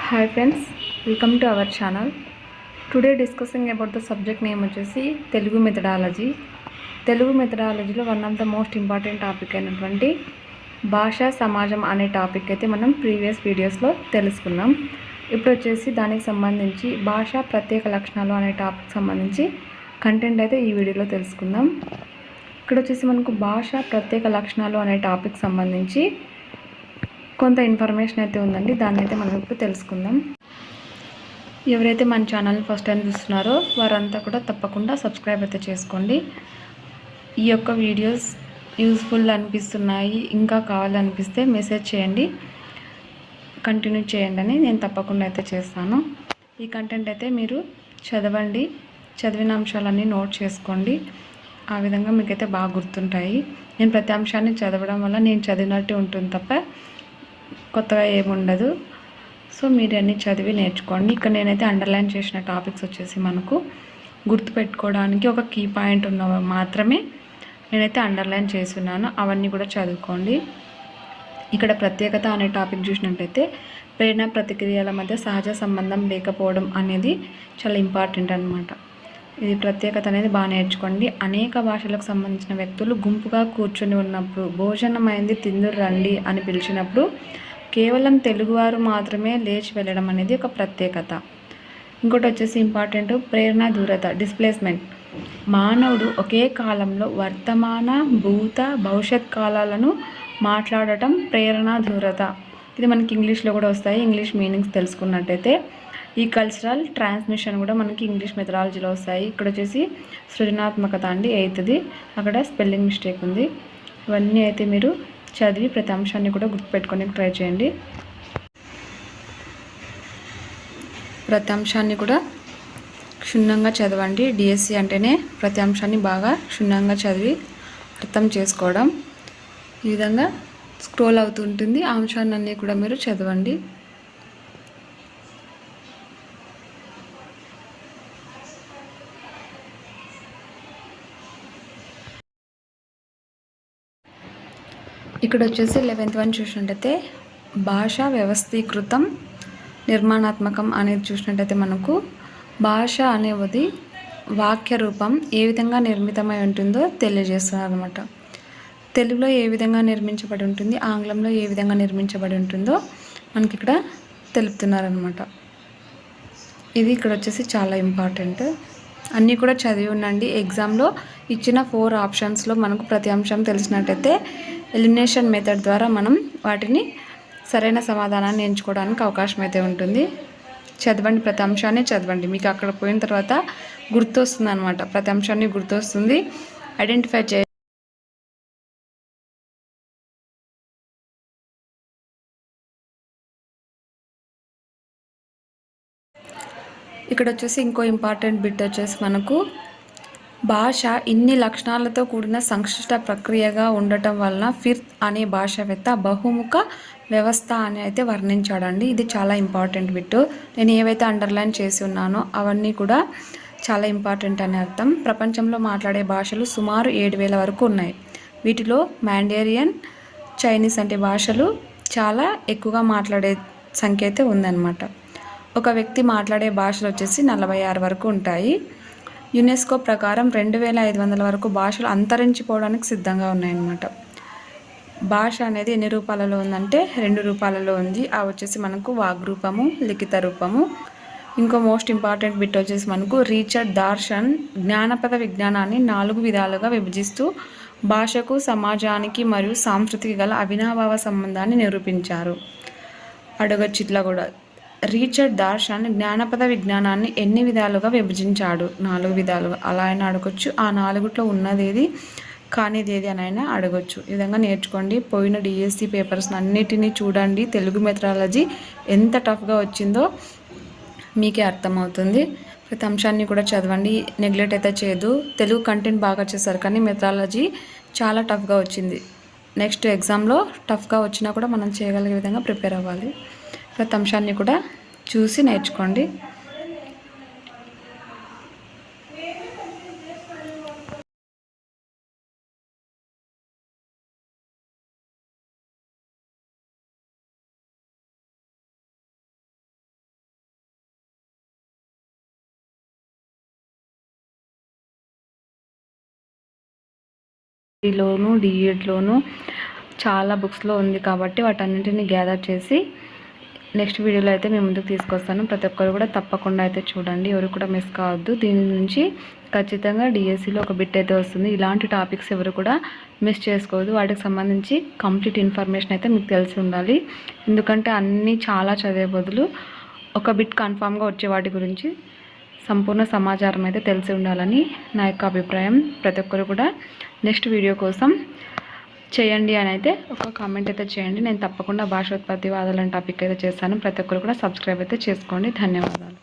Hi friends, welcome to our channel. Today discussing about the subject name వచ్చేసి Telugu methodology. Telugu మెథడాలజీలో one of the most important topic అయినటువంటి భాషా సమాజం అనే topic అయితే మనం ప్రీవియస్ వీడియోస్లో తెలుసుకున్నాం. ఇప్పుడు వచ్చేసి దానికి సంబంధించి భాషా ప్రత్యేక లక్షణాలు అనే టాపిక్ సంబంధించి కంటెంట్ అయితే ఈ వీడియోలో తెలుసుకుందాం. ఇక్కడ వచ్చేసి మనకు భాషా ప్రత్యేక లక్షణాలు అనే టాపిక్ సంబంధించి కొంత ఇన్ఫర్మేషన్ అయితే ఉందండి. దాన్ని అయితే మనం ఇప్పుడు తెలుసుకుందాం. ఎవరైతే మన ఛానల్ని ఫస్ట్ టైం చూస్తున్నారో వారంతా కూడా తప్పకుండా సబ్స్క్రైబ్ అయితే చేసుకోండి. ఈ యొక్క వీడియోస్ యూస్ఫుల్ అనిపిస్తున్నాయి, ఇంకా కావాలనిపిస్తే మెసేజ్ చేయండి, కంటిన్యూ చేయండి అని నేను తప్పకుండా అయితే చేస్తాను. ఈ కంటెంట్ అయితే మీరు చదవండి, చదివిన అంశాలన్నీ నోట్ చేసుకోండి. ఆ విధంగా మీకైతే బాగా గుర్తుంటాయి. నేను ప్రతి అంశాన్ని చదవడం వల్ల నేను చదివినట్టు ఉంటుంది తప్ప కొత్తగా ఏముండదు. సో మీరు అన్నీ చదివి నేర్చుకోండి. ఇక్కడ నేనైతే అండర్లైన్ చేసిన టాపిక్స్ వచ్చేసి మనకు గుర్తుపెట్టుకోవడానికి ఒక కీ పాయింట్ ఉన్నవి మాత్రమే నేనైతే అండర్లైన్ చేస్తున్నాను. అవన్నీ కూడా చదువుకోండి. ఇక్కడ ప్రత్యేకత అనే టాపిక్ చూసినట్టయితే ప్రేరణ ప్రతిక్రియల మధ్య సహజ సంబంధం లేకపోవడం అనేది చాలా ఇంపార్టెంట్ అనమాట. ఇది ప్రత్యేకత అనేది బాగా నేర్చుకోండి. అనేక భాషలకు సంబంధించిన వ్యక్తులు గుంపుగా కూర్చొని ఉన్నప్పుడు భోజనమైంది తిందురు రండి అని పిలిచినప్పుడు కేవలం తెలుగువారు మాత్రమే లేచి వెళ్ళడం అనేది ఒక ప్రత్యేకత. ఇంకోటి వచ్చేసి ఇంపార్టెంట్ ప్రేరణ దూరత డిస్ప్లేస్మెంట్. మానవుడు ఒకే కాలంలో వర్తమాన భూత భవిష్యత్ కాలాలను మాట్లాడటం ప్రేరణ దూరత. ఇది మనకి ఇంగ్లీష్లో కూడా వస్తాయి. ఇంగ్లీష్ మీనింగ్స్ తెలుసుకున్నట్టయితే ఈ కల్చరల్ ట్రాన్స్మిషన్ కూడా మనకి ఇంగ్లీష్ మెథడాలజీలో వస్తాయి. ఇక్కడ వచ్చేసి సృజనాత్మకత అండి 8th, అక్కడ స్పెల్లింగ్ మిస్టేక్ ఉంది. ఇవన్నీ అయితే మీరు చదివి ప్రతి అంశాన్ని కూడా గుర్తుపెట్టుకోవడానికి ట్రై చేయండి. ప్రతి అంశాన్ని కూడా క్షుణ్ణంగా చదవండి. డిఎస్సి అంటేనే ప్రతి అంశాన్ని బాగా క్షుణ్ణంగా చదివి అర్థం చేసుకోవడం. ఈ విధంగా స్క్రోల్ అవుతుంటుంది. ఆ అంశాన్ని కూడా మీరు చదవండి. ఇక్కడ వచ్చేసి 11th వన్ చూసినట్టయితే భాషా వ్యవస్థీకృతం నిర్మాణాత్మకం అనేది చూసినట్టయితే మనకు భాష అనేది వాక్య రూపం ఏ విధంగా నిర్మితమై ఉంటుందో తెలియజేస్తున్నారు అనమాట. తెలుగులో ఏ విధంగా నిర్మించబడి ఉంటుంది, ఆంగ్లంలో ఏ విధంగా నిర్మించబడి ఉంటుందో మనకి ఇక్కడ తెలుపుతున్నారనమాట. ఇది ఇక్కడ వచ్చేసి చాలా ఇంపార్టెంట్. అన్నీ కూడా చదివి ఉండండి. ఎగ్జామ్లో ఇచ్చిన 4 ఆప్షన్స్లో మనకు ప్రతి అంశం తెలిసినట్టయితే ఎలిమినేషన్ మెథడ్ ద్వారా మనం వాటిని సరైన సమాధానాన్ని ఎంచుకోవడానికి అవకాశం అయితే ఉంటుంది. చదవండి, ప్రతి అంశాన్ని చదవండి. మీకు అక్కడ పోయిన తర్వాత గుర్తొస్తుంది అనమాట. ప్రతి అంశాన్ని గుర్తొస్తుంది. ఐడెంటిఫై చే ఇక్కడ వచ్చేసి ఇంకో ఇంపార్టెంట్ బిట్ వచ్చేసి మనకు భాష ఇన్ని లక్షణాలతో కూడిన సంక్లిష్ట ప్రక్రియగా ఉండటం వలన ఫిర్త్ అనే భాషావేత్త బహుముఖ వ్యవస్థ అని అయితే వర్ణించాడండి. ఇది చాలా ఇంపార్టెంట్ బిట్. నేను ఏవైతే అండర్లైన్ చేసి ఉన్నానో అవన్నీ కూడా చాలా ఇంపార్టెంట్ అని అర్థం. ప్రపంచంలో మాట్లాడే భాషలు సుమారు 7,000 వరకు ఉన్నాయి. వీటిలో మాండేరియన్, చైనీస్ అంటే భాషలు చాలా ఎక్కువగా మాట్లాడే సంఖ్య అయితే ఉందన్నమాట. ఒక వ్యక్తి మాట్లాడే భాషలు వచ్చేసి 46 వరకు ఉంటాయి. యునెస్కో ప్రకారం 2,500 వరకు భాషలు అంతరించిపోవడానికి సిద్ధంగా ఉన్నాయన్నమాట. భాష అనేది ఎన్ని రూపాలలో ఉందంటే 2 రూపాలలో ఉంది. అవి వచ్చేసి మనకు వాగ్రూపము, లిఖిత రూపము. ఇంకో మోస్ట్ ఇంపార్టెంట్ బిట్ వచ్చేసి మనకు రిచర్డ్ దార్శన్ జ్ఞానపద విజ్ఞానాన్ని 4 విధాలుగా విభజిస్తూ భాషకు, సమాజానికి మరియు సంస్కృతికి గల అవినాభావ సంబంధాన్ని నిరూపించారు. అడగచ్చు ఇట్లా కూడా, రిచర్డ్ దార్శన్ జ్ఞానపద విజ్ఞానాన్ని ఎన్ని విధాలుగా విభజించాడు? 4 విధాలుగా. అలా అయినా అడగొచ్చు. ఆ 4లో ఉన్నదేది కానిదేది అని అయినా అడగొచ్చు. ఈ విధంగా నేర్చుకోండి. పోయిన డిఎస్సి పేపర్స్ అన్నిటినీ చూడండి. తెలుగు మెథడాలజీ ఎంత టఫ్గా వచ్చిందో మీకే అర్థమవుతుంది. ప్రతి అంశాన్ని కూడా చదవండి, నెగ్లెక్ట్ అయితే చేయదు. తెలుగు కంటెంట్ బాగా చేశారు, కానీ మెథడాలజీ చాలా టఫ్గా వచ్చింది. నెక్స్ట్ ఎగ్జామ్లో టఫ్గా వచ్చినా కూడా మనం చేయగలిగే విధంగా ప్రిపేర్ అవ్వాలి. ప్రతి అంశాన్ని కూడా చూసి నేర్చుకోండి. లోను డిఎడ్లోను చాలా బుక్స్లో ఉంది కాబట్టి వాటన్నింటిని గ్యాదర్ చేసి నెక్స్ట్ వీడియోలో అయితే మేము ముందుకు తీసుకొస్తాను. ప్రతి ఒక్కరు కూడా తప్పకుండా అయితే చూడండి, ఎవరు కూడా మిస్ కావద్దు. దీని నుంచి ఖచ్చితంగా డిఎస్సిలో ఒక బిట్ అయితే వస్తుంది. ఇలాంటి టాపిక్స్ ఎవరు కూడా మిస్ చేసుకోవద్దు. వాటికి సంబంధించి కంప్లీట్ ఇన్ఫర్మేషన్ అయితే మీకు తెలిసి ఉండాలి. ఎందుకంటే అన్నీ చాలా చదివే బదులు ఒక బిట్ కన్ఫామ్గా వచ్చే వాటి గురించి సంపూర్ణ సమాచారం అయితే తెలిసి ఉండాలని నా యొక్క అభిప్రాయం. ప్రతి ఒక్కరు కూడా నెక్స్ట్ వీడియో కోసం చేయండి అని అయితే ఒక కామెంట్ అయితే చేయండి. నేను తప్పకుండా భాషోత్పత్తి వాదాలని టాపిక్ అయితే చేస్తాను. ప్రతి ఒక్కరు కూడా సబ్స్క్రైబ్ అయితే చేసుకోండి. ధన్యవాదాలు.